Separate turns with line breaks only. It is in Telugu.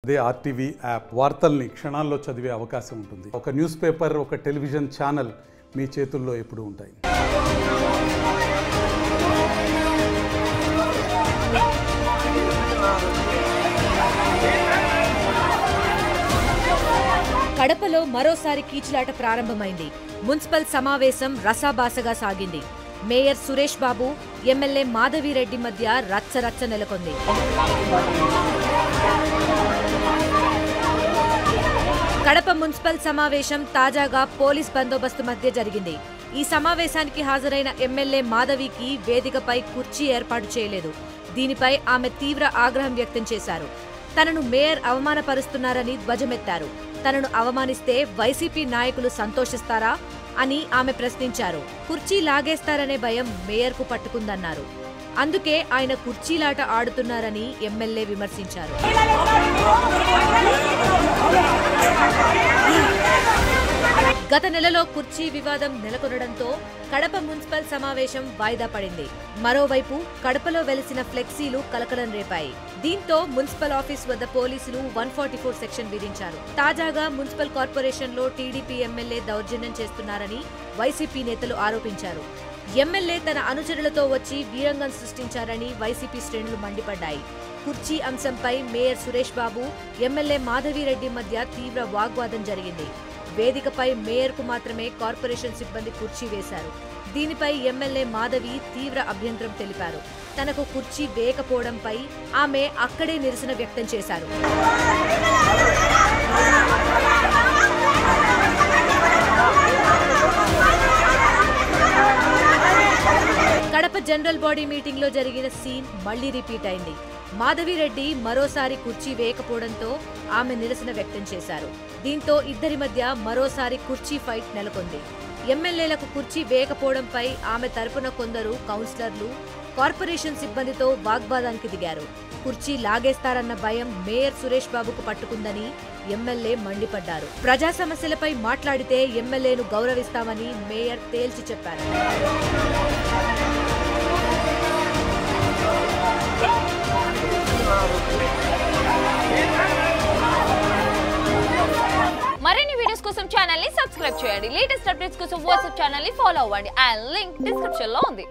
అదే ఆర్టీవీ యాప్ వార్తల్ని క్షణాల్లో చదివే అవకాశం ఉంటుంది. ఒక న్యూస్ పేపర్, ఒక టెలివిజన్ ఛానల్ మీ చేతుల్లో ఎప్పుడూ ఉంటాయి.
కడపలో మరోసారి కీచులాట ప్రారంభమైంది. మున్సిపల్ సమావేశం రసాబాసగా సాగింది. మేయర్ సురేష్ బాబు, ఎమ్మెల్యే మాధవిరెడ్డి మధ్య రచ్చరచ్చ నెలకొంది. కడప మున్సిపల్ సమావేశం తాజాగా పోలీస్ బందోబస్తు మధ్య జరిగింది. ఈ సమావేశానికి హాజరైన ఎమ్మెల్యే మాధవికి వేదికపై కుర్చీ ఏర్పాటు చేయలేదు. దీనిపై ఆమె తీవ్ర ఆగ్రహం వ్యక్తం చేశారు. తనను మేయర్ అవమానపరుస్తున్నారని ధ్వజమెత్తారు. తనను అవమానిస్తే వైసీపీ నాయకులు సంతోషిస్తారా అని ఆమె ప్రశ్నించారు. కుర్చీ లాగేస్తారనే భయం మేయర్కు పట్టుకుందన్నారు. అందుకే ఆయన కుర్చీలాట ఆడుతున్నారని ఎమ్మెల్యే విమర్శించారు. గత నెలలో కుర్చీ వివాదం నెలకొనడంతో కడప మున్సిపల్ సమావేశం వాయిదా పడింది. మరోవైపు కడపలో వెలిసిన ఫ్లెక్సీలు కలకలం రేపాయి. దీంతో మున్సిపల్ ఆఫీస్ వద్ద పోలీసులు 144 సెక్షన్ విధించారు. తాజాగా మున్సిపల్ కార్పొరేషన్లో టీడీపీ ఎమ్మెల్యే దౌర్జన్యం చేస్తున్నారని వైసీపీ నేతలు ఆరోపించారు. ఎమ్మెల్యే తన అనుచరులతో వచ్చి వీరంగం సృష్టించారని వైసీపీ శ్రేణులు మండిపడ్డాయి. కుర్చీ అంశంపై మేయర్ సురేష్ బాబు, ఎమ్మెల్యే మాధవిరెడ్డి మధ్య తీవ్ర వాగ్వాదం జరిగింది. వేదికపై మేయర్కు మాత్రమే కార్పొరేషన్ సిబ్బంది కుర్చీ వేశారు. దీనిపై ఎమ్మెల్యే మాధవి తీవ్ర అభ్యంతరం తెలిపారు. తనకు కుర్చీ వేయకపోవడంపై ఆమె అక్కడే నిరసన వ్యక్తం చేశారు. కడప జనరల్ బాడీ మీటింగ్ లో జరిగిన సీన్ మళ్లీ రిపీట్ అయింది. మాధవిరెడ్డి మరోసారి కుర్చీ వేయకపోవడంతో ఆమె నిరసన వ్యక్తం చేశారు. దీంతో ఇద్దరి మధ్య మరోసారి కుర్చీ ఫైట్ నెలకొంది. ఎమ్మెల్యేలకు కుర్చీ వేయకపోవడంపై ఆమె తరపున కొందరు కౌన్సిలర్లు కార్పొరేషన్ సిబ్బందితో వాగ్వాదానికి దిగారు. కుర్చీ లాగేస్తారన్న భయం మేయర్ సురేష్ బాబుకు పట్టుకుందని ఎమ్మెల్యే మండిపడ్డారు. ప్రజా సమస్యలపై మాట్లాడితే ఎమ్మెల్యేను గౌరవిస్తామని మేయర్ తేల్చి చెప్పారు.
మరిన్ని వీడియోస్ కోసం ఛానల్ ని సబ్స్క్రైబ్ చేయండి. లేటెస్ట్ అప్డేట్స్ కోసం వాట్సాప్ ఛానల్ ని ఫాలో అవ్వండి. ఆ లింక్ డిస్క్రిప్షన్ లో ఉంది.